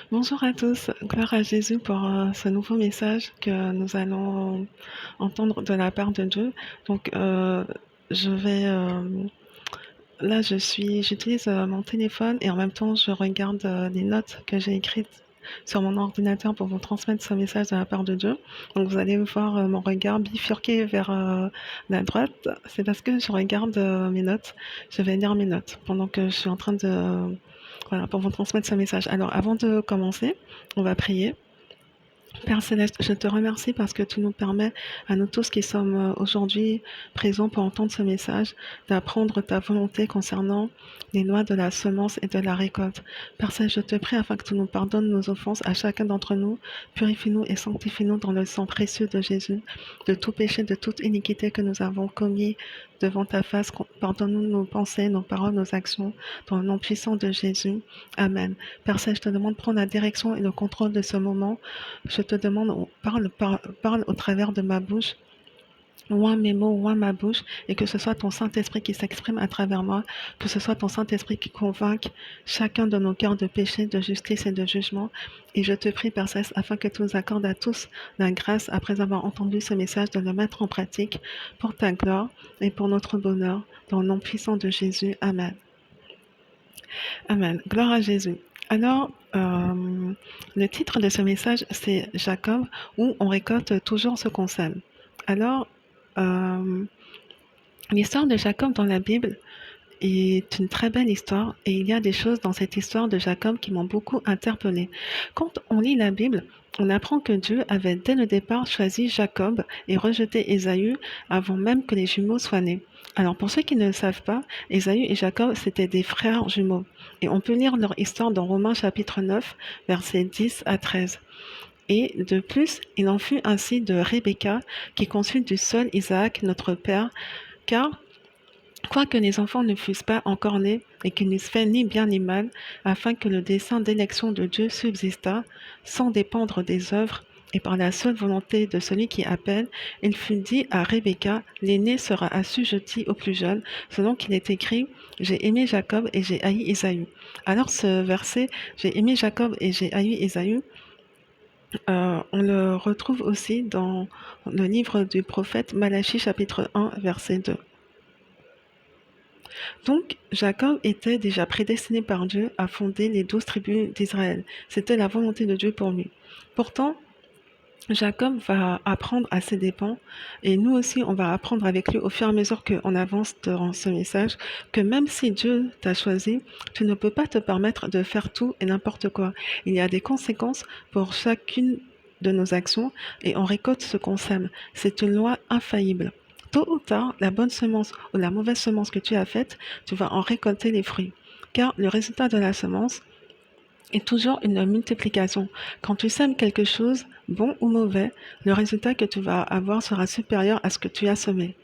Bonjour à tous, gloire à Jésus pour ce nouveau message que nous allons entendre de la part de Dieu. Donc, je vais, là, j'utilise mon téléphone et en même temps, je regarde les notes que j'ai écrites sur mon ordinateur pour vous transmettre ce message de la part de Dieu. Donc, vous allez voir mon regard bifurqué vers la droite. C'est parce que je regarde mes notes. Je vais lire mes notes pendant que je suis en train de voilà, pour vous transmettre ce message. Alors, avant de commencer, on va prier. Père Céleste, je te remercie parce que tu nous permets, à nous tous qui sommes aujourd'hui présents pour entendre ce message, d'apprendre ta volonté concernant les lois de la semence et de la récolte. Père Céleste, je te prie afin que tu nous pardonnes nos offenses à chacun d'entre nous, purifie-nous et sanctifie-nous dans le sang précieux de Jésus, de tout péché, de toute iniquité que nous avons commis devant ta face. Pardonne-nous nos pensées, nos paroles, nos actions, dans le nom puissant de Jésus. Amen. Père Céleste, je te demande de prendre la direction et le contrôle de ce moment. Je te demande, parle au travers de ma bouche, loin mes mots, loin ma bouche, et que ce soit ton Saint-Esprit qui s'exprime à travers moi, que ce soit ton Saint-Esprit qui convainque chacun de nos cœurs de péché, de justice et de jugement. Et je te prie, Père Céleste, afin que tu nous accordes à tous la grâce, après avoir entendu ce message, de le mettre en pratique pour ta gloire et pour notre bonheur, dans le nom puissant de Jésus. Amen. Amen. Gloire à Jésus. Alors, le titre de ce message, c'est Jacob, où on récolte toujours ce qu'on sème. Alors, euh, l'histoire de Jacob dans la Bible est une très belle histoire et il y a des choses dans cette histoire de Jacob qui m'ont beaucoup interpellée. Quand on lit la Bible, on apprend que Dieu avait dès le départ choisi Jacob et rejeté Ésaü avant même que les jumeaux soient nés. Alors pour ceux qui ne le savent pas, Ésaü et Jacob c'étaient des frères jumeaux et on peut lire leur histoire dans Romains chapitre 9, versets 10 à 13. Et de plus, il en fut ainsi de Rebecca qui conçut du seul Isaac notre père, car quoique les enfants ne fussent pas encore nés et qu'ils n'eussent fait ni bien ni mal, afin que le dessein d'élection de Dieu subsistât, sans dépendre des œuvres, et par la seule volonté de celui qui appelle, il fut dit à Rebecca, l'aîné sera assujetti au plus jeune, selon qu'il est écrit, j'ai aimé Jacob et j'ai haï Ésaü. Alors ce verset, j'ai aimé Jacob et j'ai haï Ésaü, on le retrouve aussi dans le livre du prophète Malachie chapitre 1, verset 2. Donc, Jacob était déjà prédestiné par Dieu à fonder les 12 tribus d'Israël. C'était la volonté de Dieu pour lui. Pourtant, Jacob va apprendre à ses dépens, et nous aussi, on va apprendre avec lui au fur et à mesure qu'on avance dans ce message, que même si Dieu t'a choisi, tu ne peux pas te permettre de faire tout et n'importe quoi. Il y a des conséquences pour chacune de nos actions, et on récolte ce qu'on sème. C'est une loi infaillible. Tôt ou tard, la bonne semence ou la mauvaise semence que tu as faite, tu vas en récolter les fruits. Car le résultat de la semence est toujours une multiplication. Quand tu sèmes quelque chose, bon ou mauvais, le résultat que tu vas avoir sera supérieur à ce que tu as semé.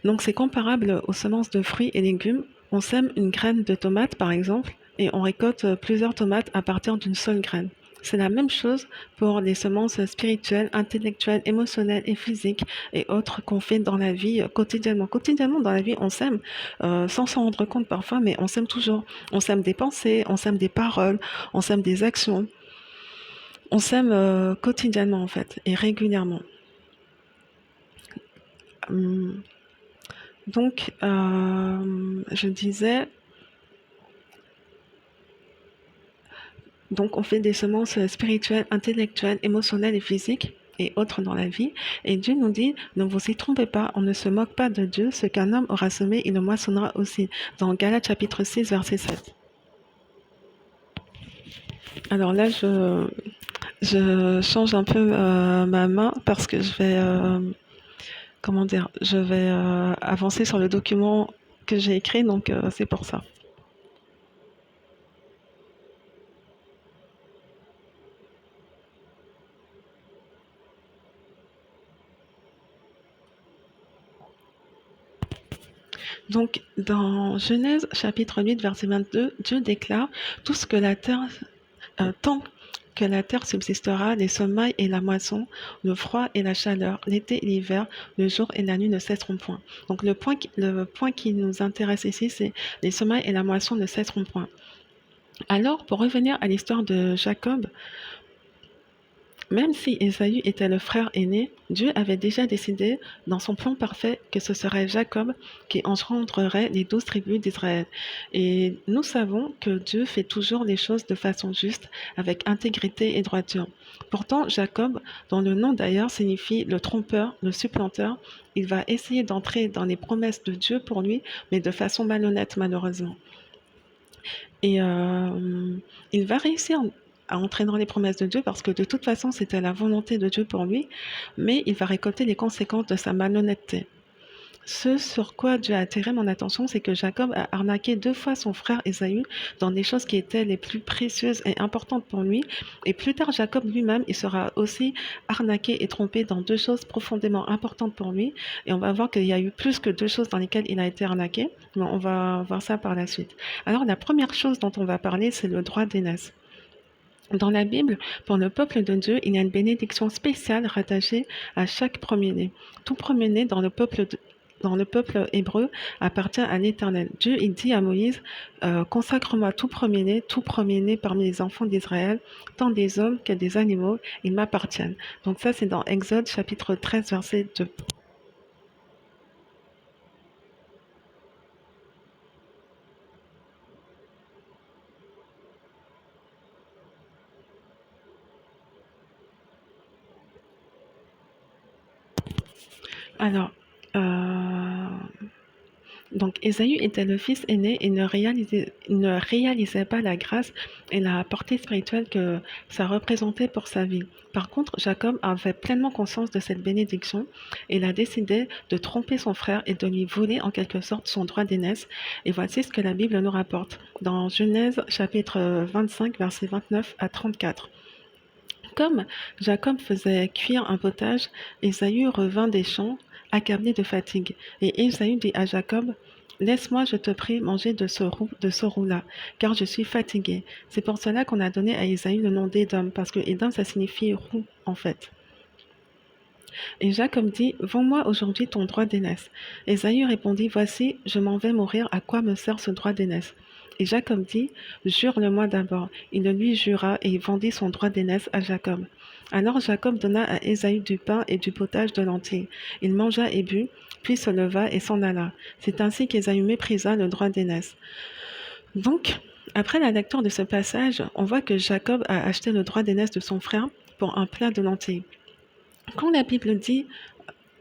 Donc c'est comparable aux semences de fruits et légumes. On sème une graine de tomate par exemple et on récolte plusieurs tomates à partir d'une seule graine. C'est la même chose pour les semences spirituelles, intellectuelles, émotionnelles et physiques et autres qu'on fait dans la vie quotidiennement. Quotidiennement dans la vie, on sème sans s'en rendre compte parfois, mais on sème toujours. On sème des pensées, on sème des paroles, on sème des actions. On sème quotidiennement en fait et régulièrement. Hum, Donc, je disais, donc on fait des semences spirituelles, intellectuelles, émotionnelles et physiques et autres dans la vie. Et Dieu nous dit, ne vous y trompez pas, on ne se moque pas de Dieu, ce qu'un homme aura semé, il le moissonnera aussi. Dans Galates chapitre 6, verset 7. Alors là, je change un peu ma main parce que je vais, comment dire, je vais avancer sur le document que j'ai écrit, donc c'est pour ça. Donc, dans Genèse chapitre 8, verset 22, Dieu déclare tout ce que la terre, tant que la terre subsistera, les semailles et la moisson, le froid et la chaleur, l'été et l'hiver, le jour et la nuit ne cesseront point. Donc, le point qui nous intéresse ici, c'est les semailles et la moisson ne cesseront point. Alors, pour revenir à l'histoire de Jacob, même si Ésaü était le frère aîné, Dieu avait déjà décidé, dans son plan parfait, que ce serait Jacob qui engendrerait les 12 tribus d'Israël. Et nous savons que Dieu fait toujours les choses de façon juste, avec intégrité et droiture. Pourtant, Jacob, dont le nom d'ailleurs signifie le trompeur, le supplanteur, il va essayer d'entrer dans les promesses de Dieu pour lui, mais de façon malhonnête malheureusement. Et il va réussir à entrer dans les promesses de Dieu parce que de toute façon, c'était la volonté de Dieu pour lui, mais il va récolter les conséquences de sa malhonnêteté. Ce sur quoi Dieu a attiré mon attention, c'est que Jacob a arnaqué 2 fois son frère Ésaü dans des choses qui étaient les plus précieuses et importantes pour lui. Et plus tard, Jacob lui-même, il sera aussi arnaqué et trompé dans 2 choses profondément importantes pour lui. Et on va voir qu'il y a eu plus que 2 choses dans lesquelles il a été arnaqué. Mais on va voir ça par la suite. Alors, la première chose dont on va parler, c'est le droit d'aînesse. Dans la Bible, pour le peuple de Dieu, il y a une bénédiction spéciale rattachée à chaque premier-né. Tout premier-né dans le peuple hébreu appartient à l'Éternel. Dieu, il dit à Moïse, consacre-moi tout premier-né parmi les enfants d'Israël, tant des hommes que des animaux, ils m'appartiennent. Donc ça, c'est dans Exode chapitre 13, verset 2. Alors, euh, donc Ésaü était le fils aîné et ne réalisait pas la grâce et la portée spirituelle que ça représentait pour sa vie. Par contre, Jacob avait pleinement conscience de cette bénédiction et il a décidé de tromper son frère et de lui voler en quelque sorte son droit d'aînesse. Et voici ce que la Bible nous rapporte dans Genèse chapitre 25, versets 29 à 34. Comme Jacob faisait cuire un potage, Ésaü revint des champs, accablé de fatigue. Et Ésaü dit à Jacob, laisse-moi, je te prie, manger de ce roux-là, car je suis fatigué. C'est pour cela qu'on a donné à Ésaü le nom d'Édom, parce que Édom, ça signifie roux, en fait. Et Jacob dit, vends-moi aujourd'hui ton droit d'aînesse. Ésaü répondit, voici, je m'en vais mourir, à quoi me sert ce droit d'aînesse? Et Jacob dit, jure-le-moi d'abord. Il le lui jura et il vendit son droit d'aînesse à Jacob. Alors Jacob donna à Ésaü du pain et du potage de lentilles. Il mangea et but, puis se leva et s'en alla. C'est ainsi qu'Ésaü méprisa le droit d'aînesse. Donc, après la lecture de ce passage, on voit que Jacob a acheté le droit d'aînesse de son frère pour un plat de lentilles. Quand la Bible dit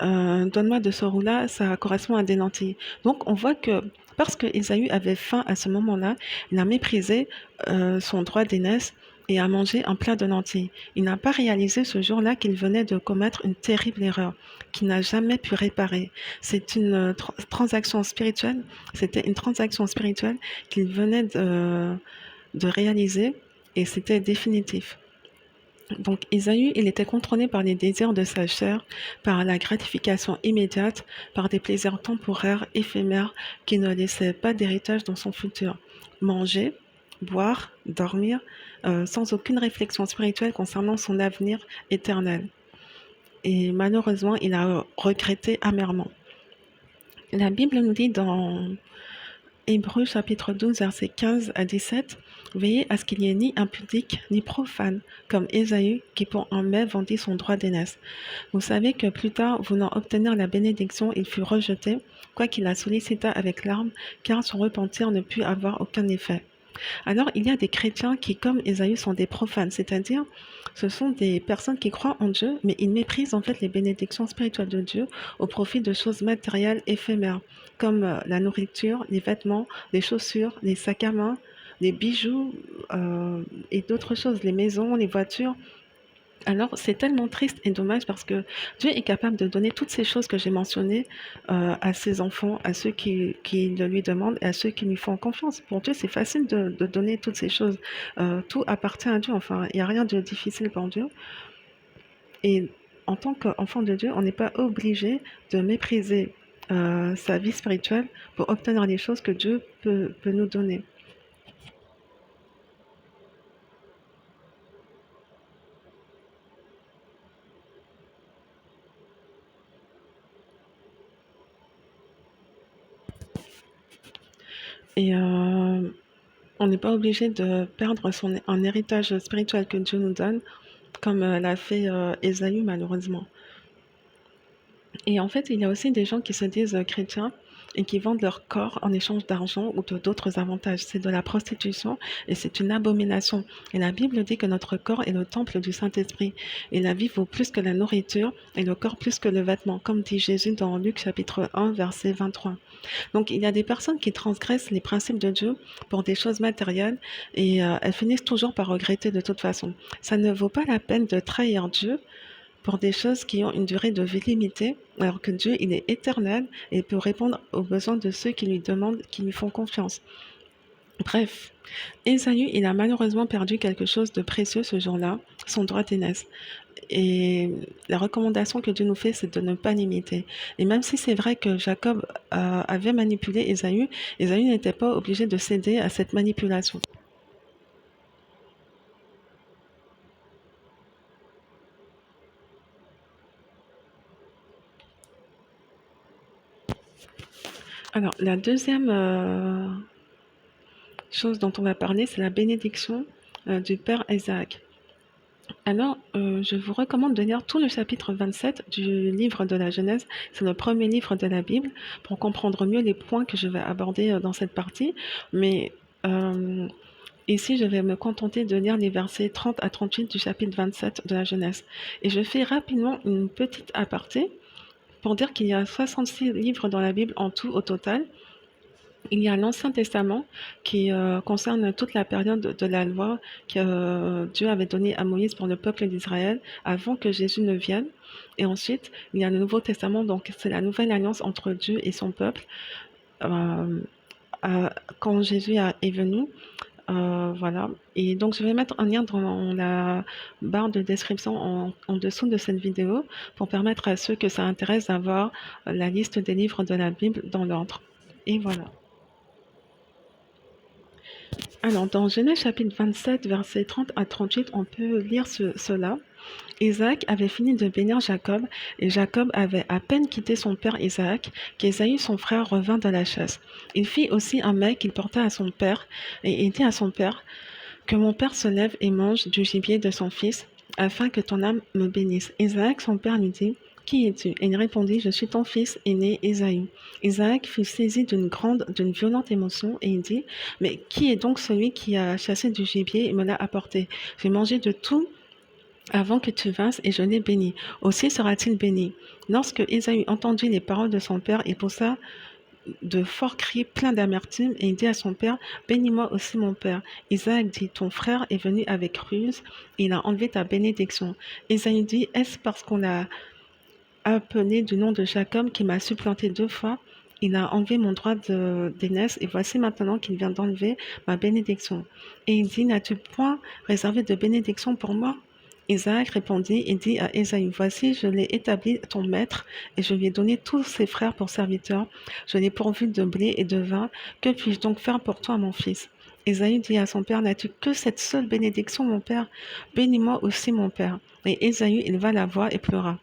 donne-moi de ce roux-là, ça correspond à des lentilles. Donc on voit que parce que Ésaü avait faim à ce moment-là, il a méprisé son droit d'aînesse et a mangé un plat de lentilles. Il n'a pas réalisé ce jour-là qu'il venait de commettre une terrible erreur qu'il n'a jamais pu réparer. C'est une transaction spirituelle, c'était une transaction spirituelle qu'il venait de réaliser et c'était définitif. Donc Ésaü, il était contrôlé par les désirs de sa chair, par la gratification immédiate, par des plaisirs temporaires, éphémères, qui ne laissaient pas d'héritage dans son futur. Manger, boire, dormir, sans aucune réflexion spirituelle concernant son avenir éternel. Et malheureusement, il a regretté amèrement. La Bible nous dit dans Hébreux chapitre 12, versets 15 à 17. Veillez à ce qu'il n'y ait ni impudique ni profane, comme Ésaü, qui pour un mets vendit son droit d'aînesse. Vous savez que plus tard, voulant obtenir la bénédiction, il fut rejeté, quoiqu'il la sollicita avec larmes, car son repentir ne put avoir aucun effet. Alors, il y a des chrétiens qui, comme Ésaü, sont des profanes, c'est-à-dire ce sont des personnes qui croient en Dieu, mais ils méprisent en fait les bénédictions spirituelles de Dieu au profit de choses matérielles éphémères, comme la nourriture, les vêtements, les chaussures, les sacs à main, les bijoux et d'autres choses, les maisons, les voitures. Alors, c'est tellement triste et dommage parce que Dieu est capable de donner toutes ces choses que j'ai mentionnées à ses enfants, à ceux qui le lui demandent et à ceux qui lui font confiance. Pour Dieu, c'est facile de donner toutes ces choses. Tout appartient à Dieu. Enfin, il n'y a rien de difficile pour Dieu. Et en tant qu'enfant de Dieu, on n'est pas obligé de mépriser sa vie spirituelle pour obtenir les choses que Dieu peut nous donner. Et on n'est pas obligé de perdre un héritage spirituel que Dieu nous donne, comme l'a fait Ésaü malheureusement. Et en fait, il y a aussi des gens qui se disent chrétiens et qui vendent leur corps en échange d'argent ou d'autres avantages. C'est de la prostitution et c'est une abomination. Et la Bible dit que notre corps est le temple du Saint-Esprit. Et la vie vaut plus que la nourriture et le corps plus que le vêtement, comme dit Jésus dans Luc chapitre 1, verset 23. Donc il y a des personnes qui transgressent les principes de Dieu pour des choses matérielles et elles finissent toujours par regretter de toute façon. Ça ne vaut pas la peine de trahir Dieu pour des choses qui ont une durée de vie limitée, alors que Dieu, il est éternel et peut répondre aux besoins de ceux qui lui demandent, qui lui font confiance. Bref, Ésaü, il a malheureusement perdu quelque chose de précieux ce jour-là, son droit d'aînesse. Et la recommandation que Dieu nous fait, c'est de ne pas l'imiter. Et même si c'est vrai que Jacob avait manipulé Ésaü, Ésaü n'était pas obligé de céder à cette manipulation. Alors, la deuxième chose dont on va parler, c'est la bénédiction du Père Isaac. Alors, je vous recommande de lire tout le chapitre 27 du livre de la Genèse. C'est le premier livre de la Bible pour comprendre mieux les points que je vais aborder dans cette partie. Mais ici, je vais me contenter de lire les versets 30 à 38 du chapitre 27 de la Genèse. Et je fais rapidement une petite aparté pour dire qu'il y a 66 livres dans la Bible en tout au total. Il y a l'Ancien Testament qui concerne toute la période de la loi que Dieu avait donnée à Moïse pour le peuple d'Israël avant que Jésus ne vienne. Et ensuite, il y a le Nouveau Testament, donc c'est la nouvelle alliance entre Dieu et son peuple. euh, Quand Jésus est venu, voilà. Et donc, je vais mettre un lien dans la barre de description en dessous de cette vidéo pour permettre à ceux que ça intéresse d'avoir la liste des livres de la Bible dans l'ordre. Et voilà. Alors, dans Genèse chapitre 27, versets 30 à 38, on peut lire cela. Isaac avait fini de bénir Jacob, et Jacob avait à peine quitté son père Isaac, qu'Ésaü son frère revint de la chasse. Il fit aussi un mets qu'il porta à son père, et il dit à son père, que mon père se lève et mange du gibier de son fils, afin que ton âme me bénisse. Isaac, son père, lui dit, qui es-tu? Et il répondit, je suis ton fils aîné Ésaü. Isaac fut saisi d'une violente émotion, et il dit, mais qui est donc celui qui a chassé du gibier et me l'a apporté? J'ai mangé de tout avant que tu vinses, et je l'ai béni. Aussi sera-t-il béni. Lorsque Ésaü entendit les paroles de son père, il poussa de forts cris pleins d'amertume, et il dit à son père, bénis-moi aussi mon père. Isaac dit, ton frère est venu avec ruse, et il a enlevé ta bénédiction. Ésaü dit, est-ce parce qu'on l'a appelé du nom de Jacob qui m'a supplanté 2 fois? Il a enlevé mon droit d'aînesse, et voici maintenant qu'il vient d'enlever ma bénédiction. Et il dit, n'as-tu point réservé de bénédiction pour moi? Isaac répondit et dit à Ésaü, voici, je l'ai établi ton maître, et je lui ai donné tous ses frères pour serviteurs. Je l'ai pourvu de blé et de vin. Que puis-je donc faire pour toi, mon fils? Ésaü dit à son père, n'as-tu que cette seule bénédiction, mon père? Bénis-moi aussi, mon père. Et Ésaü éleva la voix et pleura.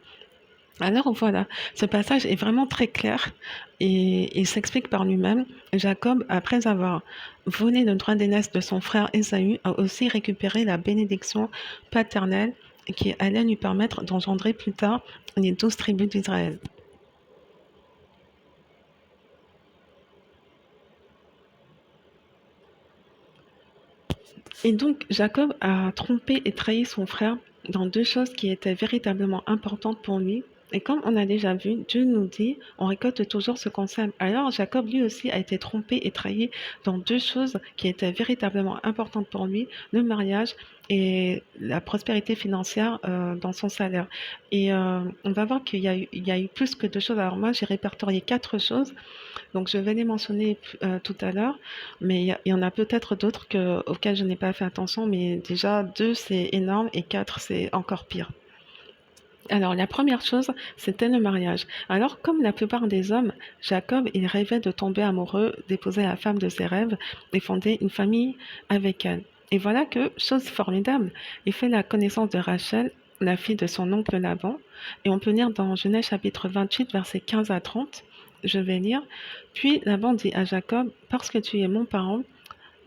Alors voilà, ce passage est vraiment très clair et il s'explique par lui-même. Jacob, après avoir volé le droit d'aînesse de son frère Ésaü, a aussi récupéré la bénédiction paternelle qui allait lui permettre d'engendrer plus tard les 12 tribus d'Israël. Et donc Jacob a trompé et trahi son frère dans 2 choses qui étaient véritablement importantes pour lui. Et comme on a déjà vu, Dieu nous dit, on récolte toujours ce qu'on sème. Alors Jacob lui aussi a été trompé et trahi dans 2 choses qui étaient véritablement importantes pour lui, le mariage et la prospérité financière dans son salaire. Et on va voir qu'il y a eu plus que 2 choses. Alors moi j'ai répertorié 4 choses. Donc je vais les mentionner tout à l'heure, mais il y en a peut-être d'autres auxquelles je n'ai pas fait attention, mais déjà 2 c'est énorme et 4 c'est encore pire. Alors la première chose, c'était le mariage. Alors comme la plupart des hommes, Jacob, il rêvait de tomber amoureux, d'épouser la femme de ses rêves et fonder une famille avec elle. Et voilà que, chose formidable, il fait la connaissance de Rachel, la fille de son oncle Laban, et on peut lire dans Genèse chapitre 28, versets 15 à 30. Je vais lire. Puis Laban dit à Jacob, parce que tu es mon parent,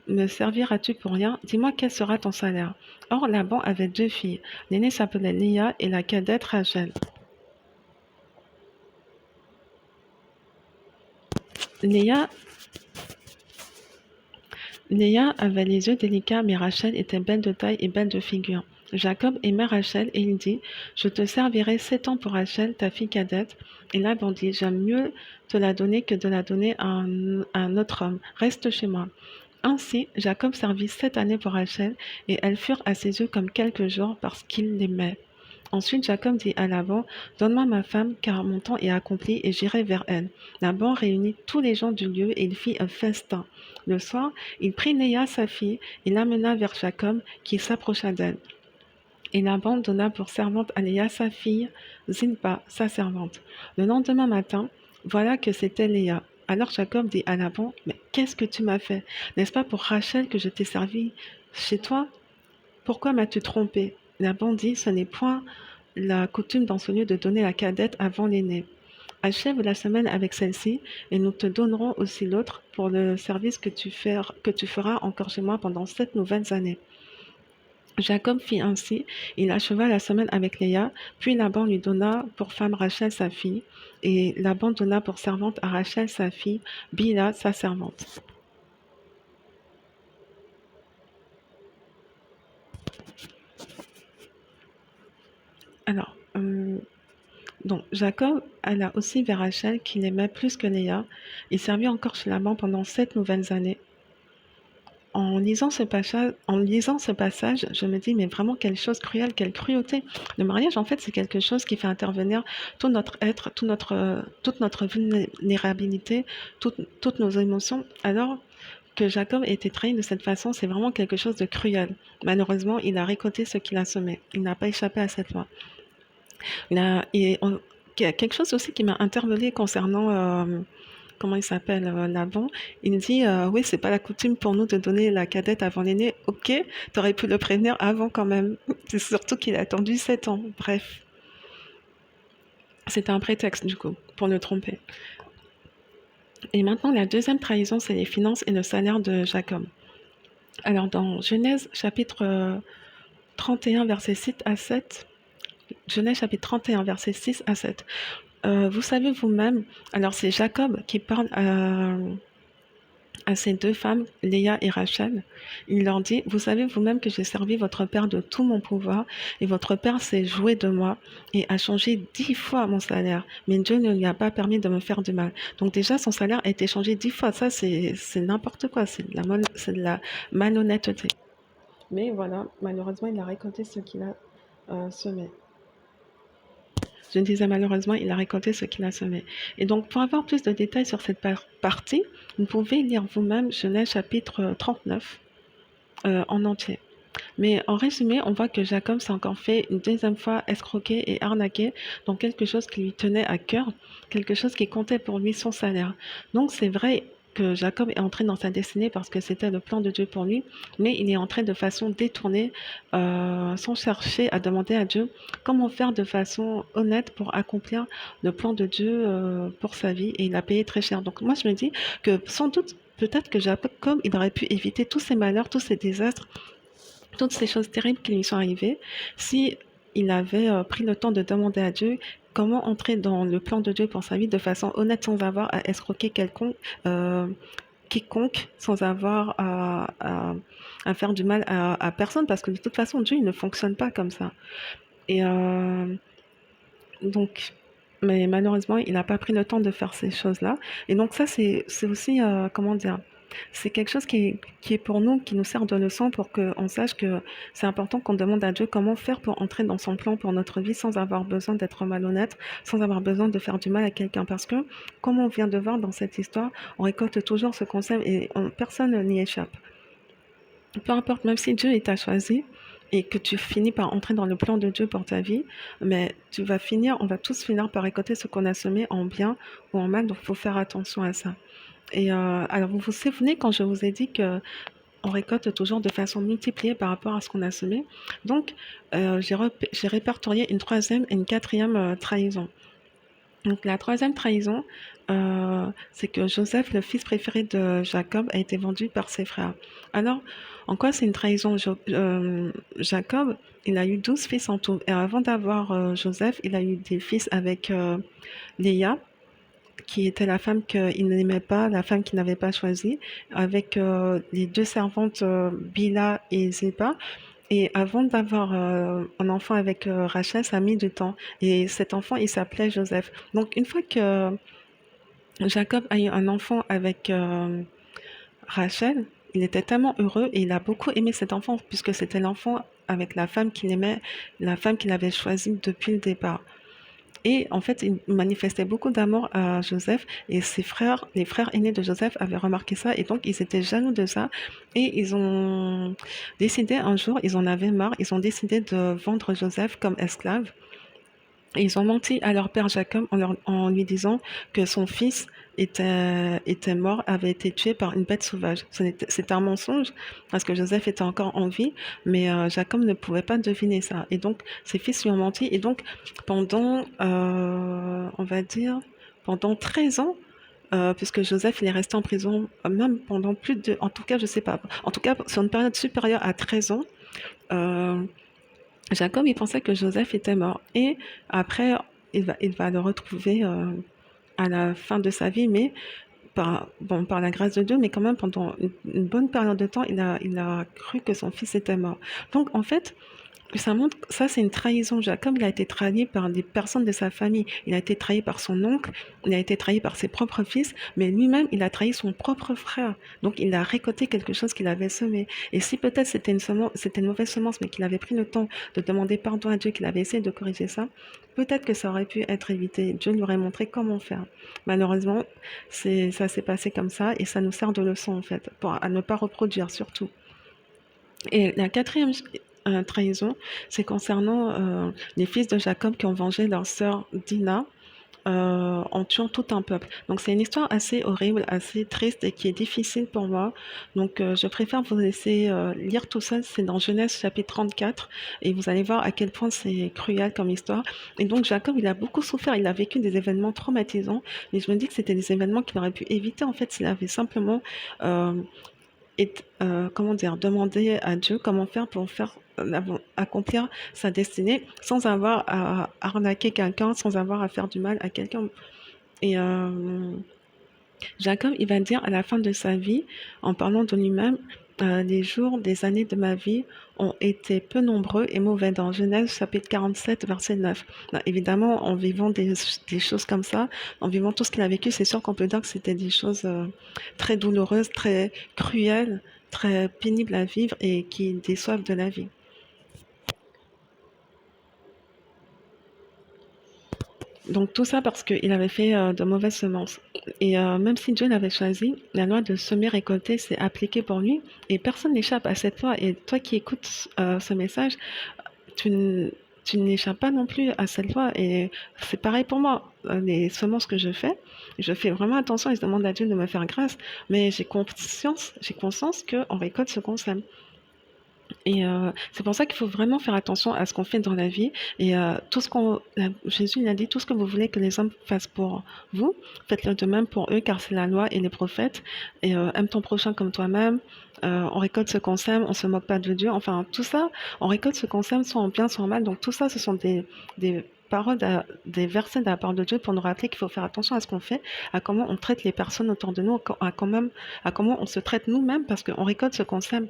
me serviras-tu pour rien? Dis-moi quel sera ton salaire. Or, Laban avait deux filles. L'aînée s'appelait Léa et la cadette Rachel. Léa, Léa avait les yeux délicats, mais Rachel était belle de taille et belle de figure. Jacob aimait Rachel et il dit, je te servirai 7 ans pour Rachel, ta fille cadette. Et Laban dit, j'aime mieux te la donner que de la donner à un autre homme. Reste chez moi. Ainsi, Jacob servit 7 années pour Rachel, et elles furent à ses yeux comme quelques jours parce qu'il l'aimait. Ensuite, Jacob dit à Laban, donne-moi ma femme, car mon temps est accompli, et j'irai vers elle. Laban réunit tous les gens du lieu, et il fit un festin. Le soir, il prit Léa, sa fille, et l'amena vers Jacob, qui s'approcha d'elle. Et Laban donna pour servante à Léa, sa fille, Zilpa, sa servante. Le lendemain matin, voilà que c'était Léa. Alors Jacob dit à Laban, mais qu'est-ce que tu m'as fait? N'est-ce pas pour Rachel que je t'ai servi chez toi? Pourquoi m'as-tu trompé? Laban dit, ce n'est point la coutume dans ce lieu de donner la cadette avant l'aînée. Achève la semaine avec celle-ci, et nous te donnerons aussi l'autre pour le service que tu feras encore chez moi pendant 7 nouvelles années. Jacob fit ainsi, il acheva la semaine avec Léa, puis Laban lui donna pour femme Rachel sa fille, et Laban donna pour servante à Rachel sa fille, Bila sa servante. Alors, donc Jacob alla aussi vers Rachel, qu'il aimait plus que Léa. Il servit encore chez Laban pendant 7 nouvelles années. En lisant ce passage, je me dis, mais vraiment, quelle chose cruelle, quelle cruauté. Le mariage, en fait, c'est quelque chose qui fait intervenir tout notre être, toute notre vulnérabilité, toutes nos émotions. Alors que Jacob ait été trahi de cette façon, c'est vraiment quelque chose de cruel. Malheureusement, il a récolté ce qu'il a semé. Il n'a pas échappé à cette loi. Il y a quelque chose aussi qui m'a interpellée concernant comment il s'appelle, Laban. Il dit, oui, c'est pas la coutume pour nous de donner la cadette avant l'aîné. Ok, t'aurais pu le prévenir avant quand même. C'est surtout qu'il a attendu 7 ans. Bref, c'était un prétexte du coup pour le tromper. Et maintenant, la deuxième trahison, c'est les finances et le salaire de Jacob. Alors, dans Genèse chapitre 31, verset 6 à 7, Genèse chapitre 31, verset 6 à 7. Vous savez vous-même, alors c'est Jacob qui parle à ces deux femmes, Léa et Rachel. Il leur dit, vous savez vous-même que j'ai servi votre père de tout mon pouvoir, et votre père s'est joué de moi et a changé 10 fois mon salaire, mais Dieu ne lui a pas permis de me faire du mal. Donc déjà, son salaire a été changé 10 fois. Ça, c'est n'importe quoi, c'est de la malhonnêteté. Mais voilà, malheureusement, il a récolté ce qu'il a semé. Je disais malheureusement, il a récolté ce qu'il a semé. Et donc, pour avoir plus de détails sur cette partie, vous pouvez lire vous-même Genèse chapitre 39 en entier. Mais en résumé, on voit que Jacob s'est encore fait une deuxième fois escroquer et arnaquer dans quelque chose qui lui tenait à cœur, quelque chose qui comptait pour lui son salaire. Donc c'est vrai que Jacob est entré dans sa destinée parce que c'était le plan de Dieu pour lui, mais il est entré de façon détournée, sans chercher à demander à Dieu comment faire de façon honnête pour accomplir le plan de Dieu pour sa vie, et il a payé très cher. Donc moi je me dis que sans doute, peut-être que Jacob, il aurait pu éviter tous ces malheurs, tous ces désastres, toutes ces choses terribles qui lui sont arrivées, si il avait pris le temps de demander à Dieu comment entrer dans le plan de Dieu pour sa vie de façon honnête, sans avoir à escroquer quiconque, sans avoir à faire du mal à personne, parce que de toute façon, Dieu, il ne fonctionne pas comme ça. Et donc, mais malheureusement, il n'a pas pris le temps de faire ces choses-là. Et donc ça, c'est aussi, comment dire, c'est quelque chose qui est pour nous, qui nous sert de leçon pour qu'on sache que c'est important qu'on demande à Dieu comment faire pour entrer dans son plan pour notre vie sans avoir besoin d'être malhonnête, sans avoir besoin de faire du mal à quelqu'un. Parce que, comme on vient de voir dans cette histoire, on récolte toujours ce concept et personne n'y échappe. Peu importe, même si Dieu t'a choisi et que tu finis par entrer dans le plan de Dieu pour ta vie, mais on va tous finir par récolter ce qu'on a semé en bien ou en mal, donc il faut faire attention à ça. Et alors, vous vous souvenez quand je vous ai dit que on récolte toujours de façon multipliée par rapport à ce qu'on a semé. Donc, j'ai répertorié une troisième et une quatrième trahison. Donc la troisième trahison, c'est que Joseph, le fils préféré de Jacob, a été vendu par ses frères. Alors, en quoi c'est une trahison? Jacob, il a eu 12 fils en tout. Et avant d'avoir Joseph, il a eu des fils avec Léa, qui était la femme qu'il n'aimait pas, la femme qu'il n'avait pas choisie, avec les deux servantes Bila et Zéba. Et avant d'avoir un enfant avec Rachel, ça a mis du temps. Et cet enfant, il s'appelait Joseph. Donc, une fois que Jacob a eu un enfant avec Rachel, il était tellement heureux et il a beaucoup aimé cet enfant puisque c'était l'enfant avec la femme qu'il aimait, la femme qu'il avait choisie depuis le départ. Et en fait, il manifestait beaucoup d'amour à Joseph et ses frères, les frères aînés de Joseph avaient remarqué ça et donc ils étaient jaloux de ça et ils ont décidé un jour, ils en avaient marre, ils ont décidé de vendre Joseph comme esclave. Et ils ont menti à leur père Jacob en lui disant que son fils était mort, avait été tué par une bête sauvage. C'était un mensonge parce que Joseph était encore en vie, mais Jacob ne pouvait pas deviner ça. Et donc, ses fils lui ont menti. Et donc, pendant, on va dire, pendant 13 ans, puisque Joseph il est resté en prison, même pendant plus de, en tout cas, je sais pas, en tout cas, sur une période supérieure à 13 ans, euh, Jacob, il pensait que Joseph était mort. Et après, il va le retrouver à la fin de sa vie, mais bon, par la grâce de Dieu, mais quand même pendant une bonne période de temps, il a cru que son fils était mort. Donc, en fait, ça montre, ça c'est une trahison. Jacob, il a été trahi par des personnes de sa famille. Il a été trahi par son oncle, il a été trahi par ses propres fils, mais lui-même, il a trahi son propre frère. Donc il a récolté quelque chose qu'il avait semé. Et si peut-être c'était une mauvaise semence, mais qu'il avait pris le temps de demander pardon à Dieu, qu'il avait essayé de corriger ça, peut-être que ça aurait pu être évité. Dieu lui aurait montré comment faire. Malheureusement, ça s'est passé comme ça et ça nous sert de leçon en fait, à ne pas reproduire surtout. Et la quatrième trahison, c'est concernant les fils de Jacob qui ont vengé leur sœur Dina en tuant tout un peuple. Donc c'est une histoire assez horrible, assez triste et qui est difficile pour moi. Donc je préfère vous laisser lire tout ça. C'est dans Genèse chapitre 34 et vous allez voir à quel point c'est cruel comme histoire. Et donc Jacob, il a beaucoup souffert, il a vécu des événements traumatisants, mais je me dis que c'était des événements qu'il aurait pu éviter en fait s'il avait simplement euh, et comment dire, demander à Dieu comment faire pour accomplir sa destinée sans avoir à arnaquer quelqu'un, sans avoir à faire du mal à quelqu'un. Et Jacob, il va dire à la fin de sa vie, en parlant de lui-même, les jours des années de ma vie ont été peu nombreux et mauvais dans Genèse chapitre 47 verset 9. Évidemment, en vivant des choses comme ça, en vivant tout ce qu'il a vécu, c'est sûr qu'on peut dire que c'était des choses très douloureuses, très cruelles, très pénibles à vivre et qui déçoivent de la vie. Donc tout ça parce qu'il avait fait de mauvaises semences. Et même si Dieu l'avait choisi, la loi de semer-récolter s'est appliquée pour lui et personne n'échappe à cette loi. Et toi qui écoutes ce message, tu, tu n'échappes pas non plus à cette loi. Et c'est pareil pour moi. Les semences que je fais vraiment attention et je demande à Dieu de me faire grâce. Mais j'ai conscience qu'on récolte ce qu'on sème. Et c'est pour ça qu'il faut vraiment faire attention à ce qu'on fait dans la vie. Et Jésus il a dit, tout ce que vous voulez que les hommes fassent pour vous, faites-le de même pour eux, car c'est la loi et les prophètes. Et aime ton prochain comme toi-même. On récolte ce qu'on sème, on se moque pas de Dieu. Enfin, tout ça, on récolte ce qu'on sème, soit en bien, soit en mal. Donc tout ça, ce sont des paroles, des versets de la part de Dieu pour nous rappeler qu'il faut faire attention à ce qu'on fait, à comment on traite les personnes autour de nous, à comment on se traite nous-mêmes, parce qu'on récolte ce qu'on sème.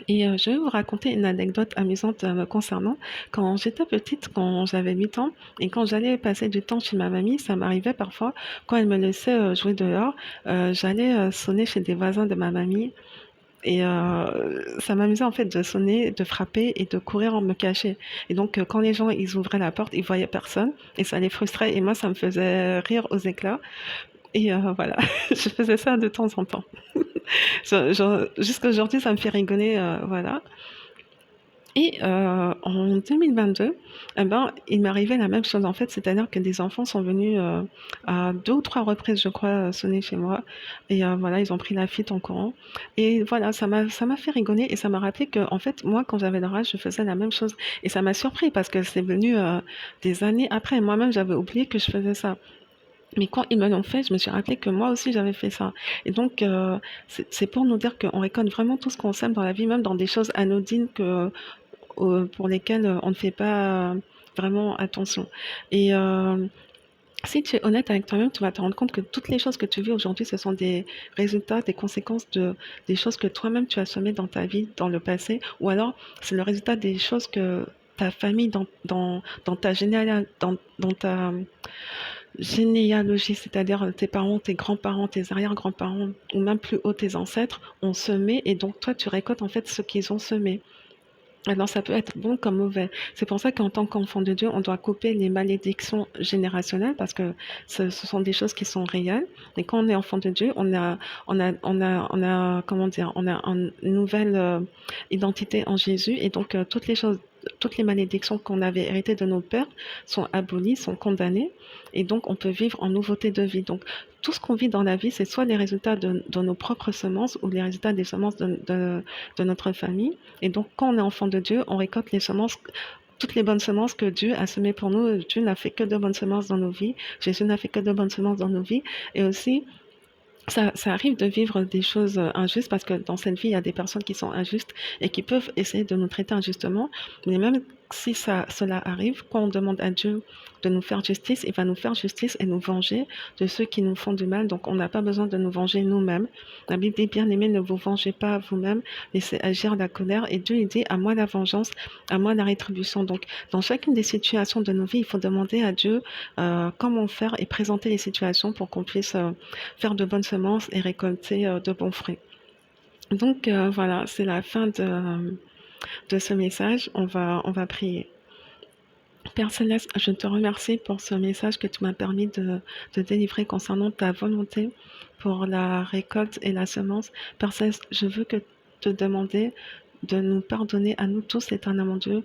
Et je vais vous raconter une anecdote amusante me concernant. Quand j'étais petite, quand j'avais 8 ans, et quand j'allais passer du temps chez ma mamie, ça m'arrivait parfois, quand elle me laissait jouer dehors, j'allais sonner chez des voisins de ma mamie. Et ça m'amusait en fait de sonner, de frapper et de courir en me cacher. Et donc quand les gens ils ouvraient la porte, ils voyaient personne et ça les frustrait et moi ça me faisait rire aux éclats. Et voilà, je faisais ça de temps en temps. Jusqu'à aujourd'hui, ça me fait rigoler, voilà. Et en 2022, eh ben, il m'arrivait la même chose en fait, c'est-à-dire que des enfants sont venus à 2 ou 3 reprises, je crois, sonner chez moi. Et voilà, ils ont pris la fuite en courant. Et voilà, ça m'a fait rigoler et ça m'a rappelé que en fait, moi, quand j'avais leur âge, je faisais la même chose. Et ça m'a surpris parce que c'est venu des années après. Moi-même, j'avais oublié que je faisais ça. Mais quand ils me l'ont fait, je me suis rappelé que moi aussi j'avais fait ça. Et donc, c'est pour nous dire qu'on récolte vraiment tout ce qu'on sème dans la vie, même dans des choses anodines pour lesquelles on ne fait pas vraiment attention. Et si tu es honnête avec toi-même, tu vas te rendre compte que toutes les choses que tu vis aujourd'hui, ce sont des résultats, des conséquences des choses que toi-même tu as semées dans ta vie, dans le passé, ou alors c'est le résultat des choses que ta famille, dans ta dans ta généalogie, c'est-à-dire tes parents, tes grands-parents, tes arrière-grands-parents, ou même plus haut tes ancêtres, ont semé, et donc toi tu récoltes en fait ce qu'ils ont semé. Alors ça peut être bon comme mauvais. C'est pour ça qu'en tant qu'enfant de Dieu, on doit couper les malédictions générationnelles parce que ce sont des choses qui sont réelles. Et quand on est enfant de Dieu, comment dire, on a une nouvelle identité en Jésus et donc toutes les malédictions qu'on avait héritées de nos pères sont abolies, sont condamnées et donc on peut vivre en nouveauté de vie. Donc tout ce qu'on vit dans la vie, c'est soit les résultats de nos propres semences ou les résultats des semences de notre famille. Et donc, quand on est enfant de Dieu, on récolte les semences, toutes les bonnes semences que Dieu a semées pour nous. Dieu n'a fait que de bonnes semences dans nos vies. Jésus n'a fait que de bonnes semences dans nos vies. Et aussi, ça arrive de vivre des choses injustes parce que dans cette vie, il y a des personnes qui sont injustes et qui peuvent essayer de nous traiter injustement. Mais même si cela arrive, quand on demande à Dieu de nous faire justice, il va nous faire justice et nous venger de ceux qui nous font du mal. Donc on n'a pas besoin de nous venger nous-mêmes. La Bible dit, bien aimé, ne vous vengez pas vous-même, laissez agir la colère. Et Dieu, il dit, à moi la vengeance, à moi la rétribution. Donc dans chacune des situations de nos vies, il faut demander à Dieu comment faire et présenter les situations pour qu'on puisse faire de bonnes semences et récolter de bons fruits. Donc voilà, c'est la fin de ce message. On va prier. Père Céleste, je te remercie pour ce message que tu m'as permis de délivrer concernant ta volonté pour la récolte et la semence. Père Céleste, je veux te demander de nous pardonner à nous tous, éternellement Dieu,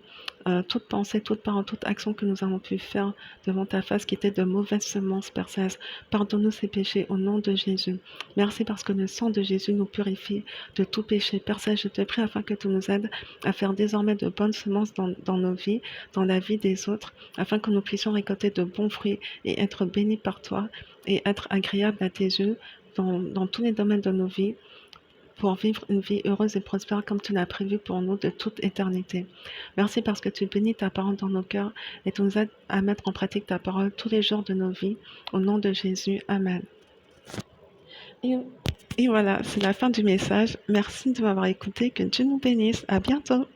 toute pensée, toute parole, toute action que nous avons pu faire devant ta face qui était de mauvaises semences, Père Céleste. Pardonne-nous ces péchés au nom de Jésus. Merci parce que le sang de Jésus nous purifie de tout péché. Père Céleste, je te prie afin que tu nous aides à faire désormais de bonnes semences dans nos vies, dans la vie des autres, afin que nous puissions récolter de bons fruits et être bénis par toi et être agréables à tes yeux dans tous les domaines de nos vies pour vivre une vie heureuse et prospère comme tu l'as prévu pour nous de toute éternité. Merci parce que tu bénis ta parole dans nos cœurs et tu nous aides à mettre en pratique ta parole tous les jours de nos vies. Au nom de Jésus, Amen. Et, et voilà, c'est la fin du message. Merci de m'avoir écouté. Que Dieu nous bénisse. À bientôt.